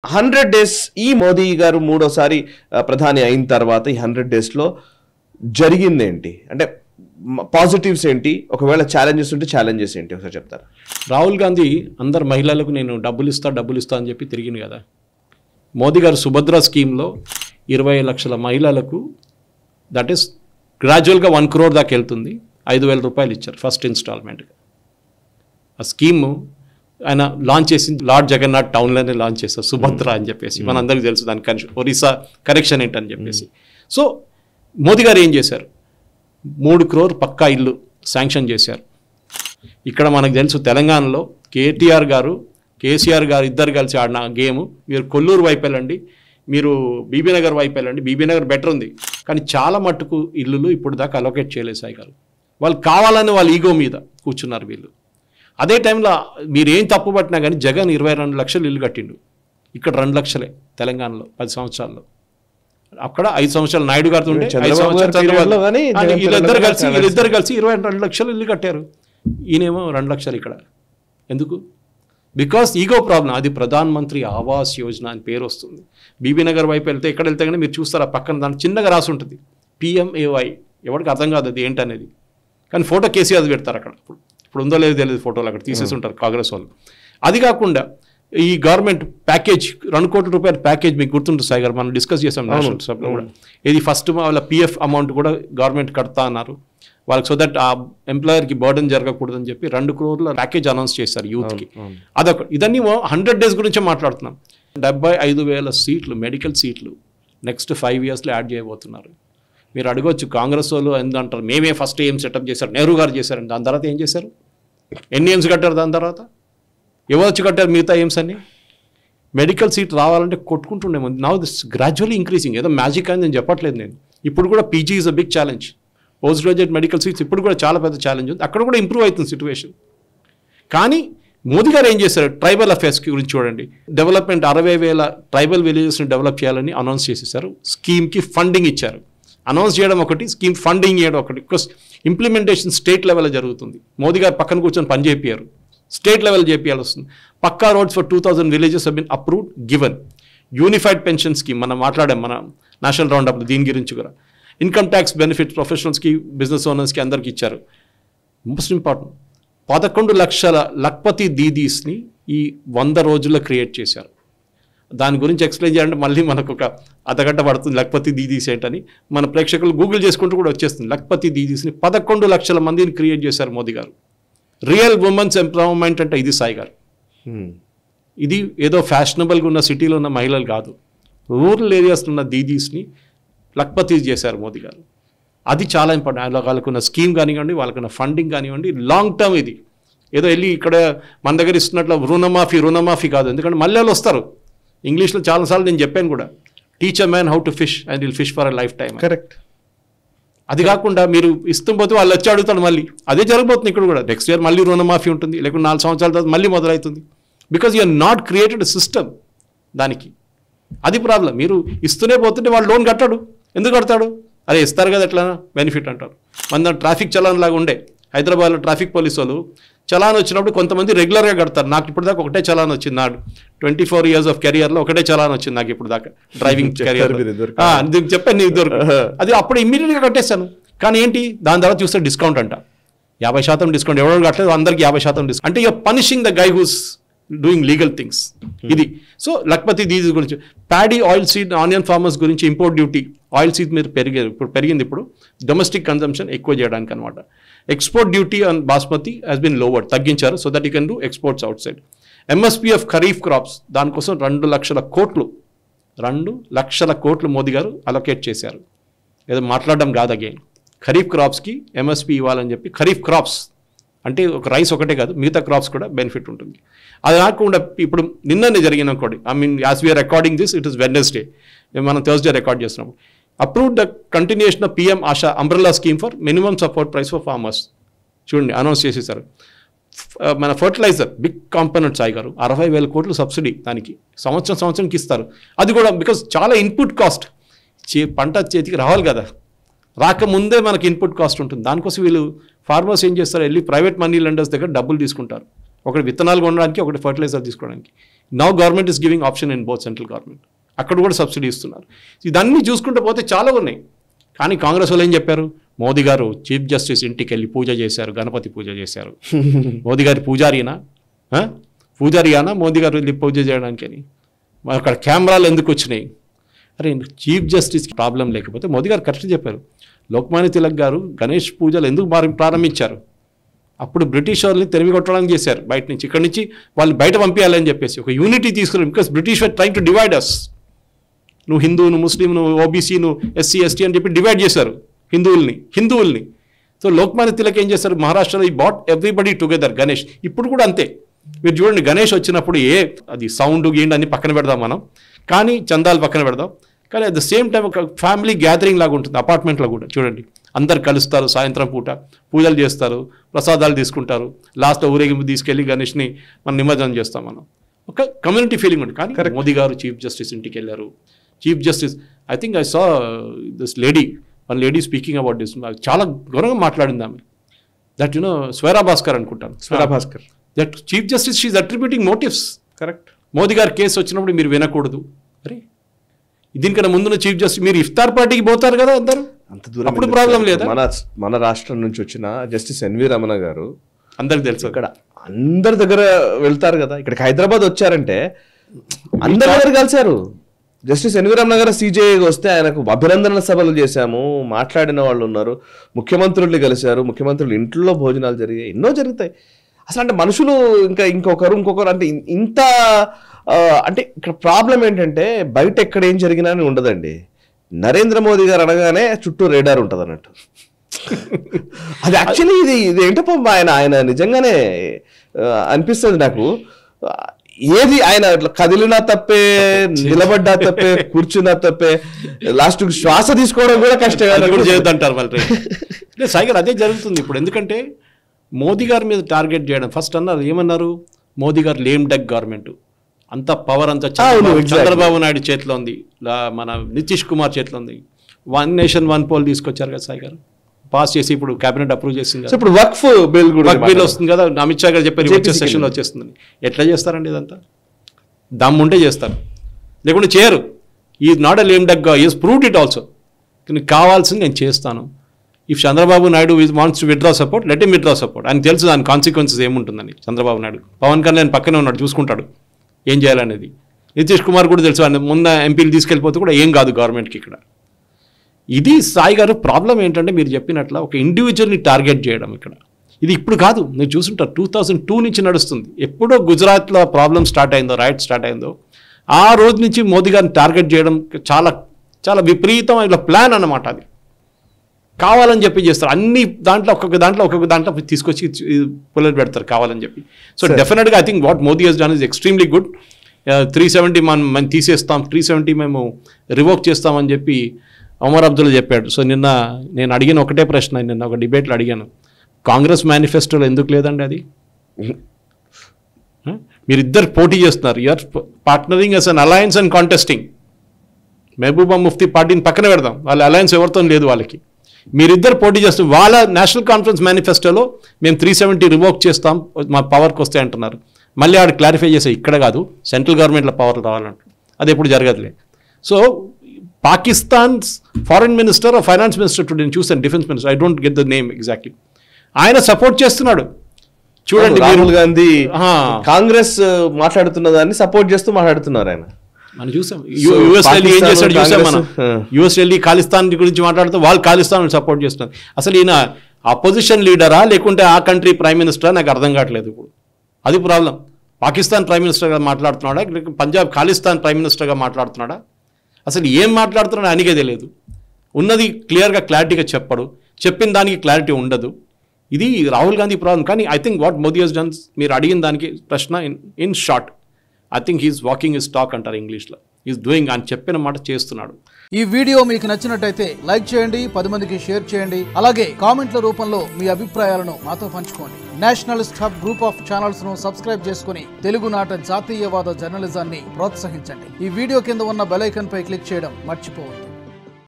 100 days ఈ మోదీ గారు మూడోసారి ప్రధాని అయిన తర్వాత ఈ 100 డేస్లో జరిగింది ఏంటి? అంటే పాజిటివ్స్ ఏంటి, ఒకవేళ ఛాలెంజెస్ ఉంటే ఛాలెంజెస్ ఏంటి ఒకసారి చెప్తారా? రాహుల్ గాంధీ అందరు మహిళలకు నేను డబ్బులు ఇస్తా అని చెప్పి తిరిగింది కదా. మోదీ గారు సుభద్ర స్కీమ్లో 20 లక్షల మహిళలకు దట్ ఈస్ గ్రాడ్యువల్గా 1 crore దాకా వెళ్తుంది. 5,000 రూపాయలు ఇచ్చారు ఫస్ట్ ఇన్స్టాల్మెంట్గా. ఆ స్కీము ఆయన లాంచ్ చేసింది లార్డ్ జగన్నాథ్ టౌన్లోనే లాంచ్ చేస్తారు, సుభద్ర అని చెప్పేసి. మనందరికీ తెలుసు దాని ఒరిస్సా కనెక్షన్ ఏంటని చెప్పేసి. సో మోదీ గారు ఏం చేశారు, 3 crore పక్కా ఇల్లు శాంక్షన్ చేశారు. ఇక్కడ మనకు తెలుసు తెలంగాణలో కేటీఆర్ గారు కేసీఆర్ గారు ఇద్దరు కలిసి ఆడిన గేమ్, మీరు కొల్లూరు వైపు వెళ్ళండి, మీరు బీబీనగర్ వైపు వెళ్ళండి, బీబీనగర్ బెటర్ ఉంది, కానీ చాలా మట్టుకు ఇల్లులు ఇప్పుడు దాకా అలొకేట్ చేయలేదు సాయి గారు. వాళ్ళు కావాలని వాళ్ళ ఈగో మీద కూర్చున్నారు వీళ్ళు. అదే టైంలో మీరు ఏం తప్పు పట్టినా కానీ జగన్ 22 లక్షలు ఇల్లు కట్టిండు. ఇక్కడ 2 లక్షలే తెలంగాణలో 10 సంవత్సరాల్లో. అక్కడ 5 సంవత్సరాలు నాయుడు గారితో ఉంటే 5 సంవత్సరాలు వీళ్ళిద్దరు కలిసి 22 లక్షలు ఇల్లు కట్టారు. ఈయనేమో 2 లక్షలు ఇక్కడ. ఎందుకు? Because ego problem. అది ప్రధాన్ మంత్రి ఆవాస్ యోజన అని పేరు వస్తుంది. బీబీనగర్ వైపు వెళ్తే ఎక్కడ వెళ్తే కానీ మీరు చూస్తారా పక్కన దాని చిన్నగా రాసి ఉంటుంది PMAY. ఎవరికి అర్థం కాదు అది ఏంటనేది, కానీ ఫోటో కేసీఆర్ పెడతారు అక్కడ. ఇప్పుడు ఉందో లేదో తెలియదు, ఫోటోలు అక్కడ తీసేసి ఉంటారు కాంగ్రెస్ వాళ్ళు. అది కాకుండా ఈ గవర్నమెంట్ ప్యాకేజ్ 2 కోట్ల రూపాయల ప్యాకేజ్ మీకు గుర్తుంటుంది సాయి గారు, మనం డిస్కస్ చేసాం నేషనల్ సభలో కూడా. ఇది ఫస్ట్ వాళ్ళ PF అమౌంట్ కూడా గవర్నమెంట్ కడతా అన్నారు వాళ్ళకి, సో దట్ ఆ ఎంప్లాయర్కి బర్డన్ జరగకూడదని చెప్పి 2 crore ప్యాకేజ్ అనౌన్స్ చేశారు యూత్కి. అదొక. ఇదన్నీ 100 డేస్ గురించే మాట్లాడుతున్నాం. 75,000 సీట్లు మెడికల్ సీట్లు నెక్స్ట్ 5 yearsలో యాడ్ చేయబోతున్నారు. మీరు అడగొచ్చు కాంగ్రెస్ వాళ్ళు ఎందుకంటారు, మేమే ఫస్ట్ ఏం సెటప్ చేశారు, నెహ్రూ గారు చేశారండి. దాని తర్వాత ఏం చేశారు? ఎన్ని ఎయిమ్స్ కట్టారు? దాని తర్వాత ఎవరు వచ్చి కట్టారు మిగతా ఎయిమ్స్ అన్ని? మెడికల్ సీట్ రావాలంటే కొట్టుకుంటుండే ముందు. Now this gradually increasing. ఏదో మ్యాజిక్ అని నేను చెప్పట్లేదు నేను. ఇప్పుడు కూడా PG is a big challenge. Post graduate medical seats ఇప్పుడు కూడా చాలా పెద్ద ఛాలెంజ్ ఉంది. అక్కడ కూడా ఇంప్రూవ్ అవుతుంది సిచ్యువేషన్. కానీ మోదీ గారు ఏం చేశారు, ట్రైబల్ అఫేర్స్ గురించి చూడండి. డెవలప్మెంట్ 60,000 ట్రైబల్ విలేజెస్ని డెవలప్ చేయాలని అనౌన్స్ చేసేసారు. స్కీమ్కి ఫండింగ్ ఇచ్చారు. అనౌన్స్ చేయడం ఒకటి, స్కీమ్ ఫండింగ్ చేయడం ఒకటి. బికాస్ ఇంప్లిమెంటేషన్ స్టేట్ లెవెల్లో జరుగుతుంది. మోదీ గారు పక్కన కూర్చొని పని చేపియారు, స్టేట్ లెవెల్ చేపియాల్సి వస్తుంది. పక్కా roads for 2,000 villages have been approved, given. Unified pension scheme మనం మాట్లాడాం మన నేషనల్ రౌండ్ అప్, దీని గురించి కూడా. ఇన్కమ్ ట్యాక్స్ బెనిఫిట్స్ ప్రొఫెషనల్స్కి బిజినెస్ ఓనర్స్కి అందరికి ఇచ్చారు. మోస్ట్ ఇంపార్టెంట్ 11 లక్షల లక్పతి దీదీస్ని ఈ 100 రోజుల్లో క్రియేట్ చేశారు. దాని గురించి ఎక్స్ప్లెయిన్ చేయాలంటే మళ్ళీ మనకు ఒక అర్ధగంట పడుతుంది. లక్పతి దీదీస్ ఏంటని మన ప్రేక్షకులు గూగుల్ చేసుకుంటూ కూడా వచ్చేస్తుంది. లక్పతి దీదీస్ని 11 లక్షల మందిని క్రియేట్ చేశారు మోదీ గారు. రియల్ ఉమెన్స్ ఎంపవర్మెంట్ అంటే ఇది సాయి గారు. ఇది ఏదో ఫ్యాషనబుల్గా ఉన్న సిటీలో ఉన్న మహిళలు కాదు, రూరల్ ఏరియాస్లో ఉన్న దీదీస్ని లక్పతి చేశారు మోదీ గారు. అది చాలా ఇంపార్టెంట్. వాళ్ళకున్న స్కీమ్ కానివ్వండి, వాళ్ళకున్న ఫండింగ్ కానివ్వండి, లాంగ్ టర్మ్. ఇది ఏదో వెళ్ళి ఇక్కడ మన దగ్గర ఇస్తున్నట్లు రుణమాఫీ కాదు. ఎందుకంటే మళ్ళీ వాళ్ళు వస్తారు. ఇంగ్లీష్లో చాలాసార్లు నేను చెప్పాను కూడా, teach a man how to fish and will fish for a life time. Correct. అది కాకుండా మీరు ఇస్తూ పోతే వాళ్ళు వచ్చి అడుగుతాడు మళ్ళీ. అదే జరగబోతుంది ఇక్కడ కూడా. నెక్స్ట్ ఇయర్ మళ్ళీ రుణమాఫీ ఉంటుంది, లేకుంటే 4 సంవత్సరాల తర్వాత మళ్ళీ మొదలవుతుంది. Because you are not created system దానికి. అది ప్రాబ్లం. మీరు ఇస్తూనే పోతుంటే వాళ్ళు లోన్ కట్టాడు. ఎందుకు కడతాడు? అరే ఇస్తారు కదా ఎట్లా బెనిఫిట్ అంటారు. మన ట్రాఫిక్ చలాన్ లాగా ఉండే హైదరాబాద్లో ట్రాఫిక్ పోలీసు వాళ్ళు చలాన్ వచ్చినప్పుడు కొంతమంది రెగ్యులర్గా కడతారు. నాకు ఇప్పుడు దాకా ఒకటే చలాన్ వచ్చింది. నా 24 years ఆఫ్ కెరియర్లో ఒకటే చలాన్ వచ్చింది నాకు ఇప్పుడు దాకా డ్రైవింగ్ కెరియర్. చెప్పాను నీ దొరికి. అది అప్పుడు ఇమ్మీడియట్గా కట్టేస్తాను. కానీ ఏంటి దాని తర్వాత చూస్తే డిస్కౌంట్ అంట, 50% డిస్కౌంట్. ఎవరో కట్టలేదు అందరికి 50% డిస్కౌంట్. అంటే you're punishing the guy who's doing legal things. ఇది. సో లక్పతి దీదీ గురించి, paddy oil seed onion farmers గురించి ఇంపోర్ట్ డ్యూటీ ఆయిల్ సీడ్ మీద పెరిగింది. ఇప్పుడు డొమెస్టిక్ కన్జంప్షన్ ఎక్కువ చేయడానికి అనమాట. Export duty on basmati has been lowered, తగ్గించారు, so that you can do exports outside. MSP of Kharif crops దానికోసం 2 లక్షల కోట్లు మోదీ గారు అలొకేట్ చేశారు. ఏదో మాట్లాడడం కాదు. అగైన్ ఖరీఫ్ క్రాప్స్కి MSP ఇవ్వాలని చెప్పి. ఖరీఫ్ క్రాప్స్ అంటే ఒక రైస్ ఒకటే కాదు, మిగతా క్రాప్స్ కూడా బెనిఫిట్ ఉంటుంది. అది కాకుండా ఇప్పుడు నిన్ననే జరిగిన ఒకటి, as we are recording this, it is Wednesday, మనం థర్స్డే రికార్డ్ చేస్తున్నాము. Approved the continuation of PM Aasha umbrella scheme for minimum support price for farmers. చూడండి అనౌన్స్ చేసేసారు. మన ఫర్టిలైజర్ బిగ్ కాంపోనెంట్ సాయి గారు 60,000 కోట్లు సబ్సిడీ దానికి సంవత్సరంకి ఇస్తారు. అది కూడా బికాజ్ చాలా ఇన్పుట్ కాస్ట్, పంట చేతికి రావాలి కదా, రాకముందే మనకి ఇన్పుట్ కాస్ట్ ఉంటుంది. దానికోసం వీళ్ళు ఫార్మర్స్ ఏం చేస్తారు, వెళ్ళి ప్రైవేట్ మనీ లెండర్స్ దగ్గర డబ్బులు తీసుకుంటారు. ఒకటి విత్తనాలు కొనడానికి, ఒకటి ఫర్టిలైజర్ తీసుకోవడానికి. Now government is giving option in both central government, అక్కడ కూడా సబ్సిడీ ఇస్తున్నారు. ఇదన్నీ చూసుకుంటూ పోతే చాలా ఉన్నాయి. కానీ కాంగ్రెస్ వాళ్ళు ఏం చెప్పారు, మోదీ గారు చీఫ్ జస్టిస్ ఇంటికి వెళ్ళి పూజ చేశారు, గణపతి పూజ చేశారు. మోదీ గారి పూజారియానా మోదీ గారు వెళ్ళి పూజ చేయడానికి అని. అక్కడ కెమెరాలు ఎందుకు వచ్చినాయి? అరే చీఫ్ జస్టిస్ ప్రాబ్లం లేకపోతే మోదీ గారు కరెక్ట్ చెప్పారు. లోక్మాన్య తిలక్ గారు గణేష్ పూజలు ఎందుకు ప్రారంభించారు? అప్పుడు బ్రిటిష్ వాళ్ళని తెలివి కొట్టడానికి చేశారు బయట నుంచి. ఇక్కడ నుంచి వాళ్ళు బయట పంపించాలని చెప్పేసి ఒక యూనిటీ తీసుకున్నారు. Because British were trying to divide us. నువ్వు హిందూ, నువ్వు ముస్లిం, నువ్వు ఓబీసీ, నువ్వు ఎస్సీ ఎస్టీ అని చెప్పి డివైడ్ చేశారు హిందువుల్ని. సో లోక్మాన్య తిలక్ ఏం చేస్తారు, మహారాష్ట్రలో ఈ బాట్ ఎవ్రీబడి టుగెదర్ గణేష్. ఇప్పుడు కూడా అంతే. మీరు చూడండి గణేష్ వచ్చినప్పుడు అది సౌండ్ గీండ్ అన్ని పక్కన పెడదాం మనం, కానీ చందాలు పక్కన పెడదాం. కానీ అట్ ద సేమ్ టైం ఒక ఫ్యామిలీ గ్యాదరింగ్ లాగా ఉంటుంది. అపార్ట్మెంట్లో కూడా చూడండి, అందరు కలుస్తారు, సాయంత్రం పూట పూజలు చేస్తారు, ప్రసాదాలు తీసుకుంటారు, లాస్ట్లో ఊరేగింపు తీసుకెళ్ళి గణేష్ని మనం నిమజ్జనం చేస్తాం. మనం ఒక కమ్యూనిటీ ఫీలింగ్ ఉంటుంది. కానీ మోదీ గారు చీఫ్ జస్టిస్ ఇంటికి వెళ్ళారు. Chief justice I think I saw this one lady speaking about this. చాలా ఘోరంగా మాట్లాడింది ఆమె. దట్ స్వేరా భాస్కర్ అనుకుంటాను, Swara Bhasker. That chief justice she's attributing motives. Correct. Modi గారి కేసు వచ్చినప్పుడు మీరు వినకూడదు. అరే దీనికన్నా ముందున్న చీఫ్ జస్టిస్ మీరు ఇఫ్తార్ పార్టీకి పోతారు కదా అందరూ, అంత దూరం అప్పుడు ప్రాబ్లం లేదా? మన రాష్ట్రం నుంచి వచ్చిన జస్టిస్ ఎన్వి రమణ గారు అందరికి తెలుసు, ఇక్కడ అందరి దగ్గర వెళ్తారు కదా. ఇక్కడికి హైదరాబాద్ వచ్చారంటే అందరి దగ్గర కలిశారు. జస్టిస్ ఎన్వి రమణ గారు సిజేఐకి వస్తే ఆయనకు అభినందన సభలు చేశాము, మాట్లాడిన వాళ్ళు ఉన్నారు, ముఖ్యమంత్రుల్ని కలిశారు, ముఖ్యమంత్రులు ఇంట్లో భోజనాలు జరిగాయి, ఎన్నో జరుగుతాయి. అసలు అంటే మనుషులు ఇంకొకరు అంటే ఇంత అంటే ఇక్కడ ప్రాబ్లం ఏంటంటే బయట ఎక్కడ ఏం జరిగినా అని ఉండదండి. నరేంద్ర మోదీ గారు అనగానే చుట్టూ రేడార్ ఉంటుంది అన్నట్టు. అది యాక్చువల్లీ ఇది ఏంటో ఆయన నిజంగానే అనిపిస్తుంది నాకు. ఏది ఆయన కదిలినా తప్పే, నిలబడ్డా తప్పే, కూర్చున్నా తప్పే, లాస్ట్ శ్వాస తీసుకోవడం కూడా కష్టం కూడా చేయొద్దంటారు వాళ్ళు. సాయిగారు అదే జరుగుతుంది ఇప్పుడు. ఎందుకంటే మోదీ గారి మీద టార్గెట్ చేయడం ఫస్ట్ అన్నారు, ఏమన్నారు, మోదీ గారు లేమ్ డక్ గవర్నమెంట్, అంత పవర్ అంతా చంద్రబాబు నాయుడు చేతిలో ఉంది, మన నితీష్ కుమార్ చేతిలో ఉంది. 1 నేషన్ 1 పోల్ తీసుకొచ్చారు కదా సాయి గారు, పాస్ చేసి ఇప్పుడు కేబినెట్ అప్రూవ్ చేసింది. ఇప్పుడు వక్ఫ్ బిల్ వస్తుంది కదా, అమిత్ షా గారు చెప్పారు వచ్చే సెషన్లో వచ్చేస్తుందని. ఎట్లా చేస్తారండి ఇదంతా? దమ్ముంటే చేస్తారు, లేకుంటే చేయరు. He not a lame duck, is proved it also. నీకు కావాల్సింది నేను చేస్తాను. If Chandrababu Naidu wants to withdraw support, let him withdraw support. ఆయన తెలుసు దాని కాన్సిక్వెన్సెస్ ఏముంటుందని. చంద్రబాబు నాయుడు, పవన్ కళ్యాణ్ పక్కనే ఉన్నాడు, చూసుకుంటాడు ఏం చేయాలనేది. నితీష్ కుమార్ కూడా తెలుసు, ఆయన ముందు ఎంపీలు తీసుకెళ్ళిపోతే కూడా ఏం కాదు గవర్నమెంట్కి ఇక్కడ. ఇది సాయి గారు ప్రాబ్లం ఏంటంటే మీరు చెప్పినట్ల ఒక ఇండివిజువల్ని టార్గెట్ చేయడం ఇక్కడ. ఇది ఇప్పుడు కాదు, మీరు చూసుంటారు 2002 నుంచి నడుస్తుంది. ఎప్పుడో గుజరాత్లో ప్రాబ్లం స్టార్ట్ అయిందో, రైట్ స్టార్ట్ అయిందో, ఆ రోజు నుంచి మోదీ గారిని టార్గెట్ చేయడం చాలా చాలా విపరీతమైన ప్లాన్ అన్నమాట. అది కావాలని చెప్పి చేస్తారు. అన్ని దాంట్లో ఒక్కొక్క దాంట్లో తీసుకొచ్చి పుల్లలు పెడతారు కావాలని చెప్పి. సో డెఫినెట్గా I think what Modi has done is extremely good. 370 మనం తీసేస్తాం, 370 మేము రివోక్ చేస్తామని చెప్పి ఒమర్ అబ్దుల్లా చెప్పాడు. సో నిన్న నేను అడిగిన ఒకటే ప్రశ్న, నిన్న ఒక డిబేట్లో అడిగాను, కాంగ్రెస్ మేనిఫెస్టోలో ఎందుకు లేదండి అది? మీరిద్దరు పోటీ చేస్తున్నారు, you're partnering as an alliance and contesting. Mehbooba Mufti పార్టీని పక్కన పెడదాం, వాళ్ళ అలయన్స్ ఎవరితో లేదు వాళ్ళకి. మీరిద్దరు పోటీ చేస్తున్నారు. వాళ్ళ నేషనల్ కాన్ఫరెన్స్ మేనిఫెస్టోలో మేము 370 రివోక్ చేస్తాం మా పవర్కి వస్తే అంటున్నారు. మళ్ళీ ఆడు క్లారిఫై చేసే ఇక్కడ కాదు, సెంట్రల్ గవర్నమెంట్లో పవర్ రావాలంట. అది ఎప్పుడు జరగదులే. So Pakistan's foreign minister, finance minister today నేను చూసాను, defence minister, I don't get the name exactly, ఆయన సపోర్ట్ చేస్తున్నాడు. చూడండి, రాహుల్ గాంధీ కాంగ్రెస్ మాట్లాడుతున్న దాన్ని సపోర్ట్ చేస్తూ మాట్లాడుతున్నారు ఆయన. మనం చూసాం యూఎస్ వెళ్ళి ఏం చేస్తాడు చూసాం మనం. యూఎస్ వెళ్ళి ఖాళిస్తాన్ గురించి మాట్లాడుతూ వాళ్ళు ఖాళిస్తాన్ సపోర్ట్ చేస్తున్నారు. అసలు ఈయన అపోజిషన్ లీడరా లేకుంటే ఆ కంట్రీ ప్రైమ్ మినిస్టరా నాకు అర్థం కావట్లేదు ఇప్పుడు. అది ప్రాబ్లం. పాకిస్తాన్ ప్రైమ్ మినిస్టర్గా మాట్లాడుతున్నాడా, పంజాబ్ ఖాళిస్తాన్ ప్రైమ్ మినిస్టర్గా మాట్లాడుతున్నాడా, అసలు ఏం మాట్లాడుతున్నాడో ఆయనకే తెలియదు. ఉన్నది క్లియర్గా క్లారిటీగా చెప్పడు, చెప్పిన దానికి క్లారిటీ ఉండదు. ఇది రాహుల్ గాంధీ ప్రాబ్లం. కానీ I think what Modi has done, మీరు అడిగిన దానికి ప్రశ్న in short, I think he's walking his talk అంటారు ఇంగ్లీష్లో. ఈజ్ డూయింగ్, అని చెప్పిన మాట చేస్తున్నాడు. ఈ వీడియో మీకు నచ్చినట్టయితే లైక్ చేయండి, 10 మందికి షేర్ చేయండి. అలాగే కామెంట్ల రూపంలో మీ అభిప్రాయాలను మాతో పంచుకోండి. Nationalist hub group of channels ను సబ్స్క్రైబ్ చేసుకుని తెలుగునాట జాతీయవాద జర్నలిజాన్ని ప్రోత్సహించండి. ఈ వీడియో కింద ఉన్న బెల్ ఐకాన్ పై క్లిక్ చేయడం మర్చిపోవద్దు.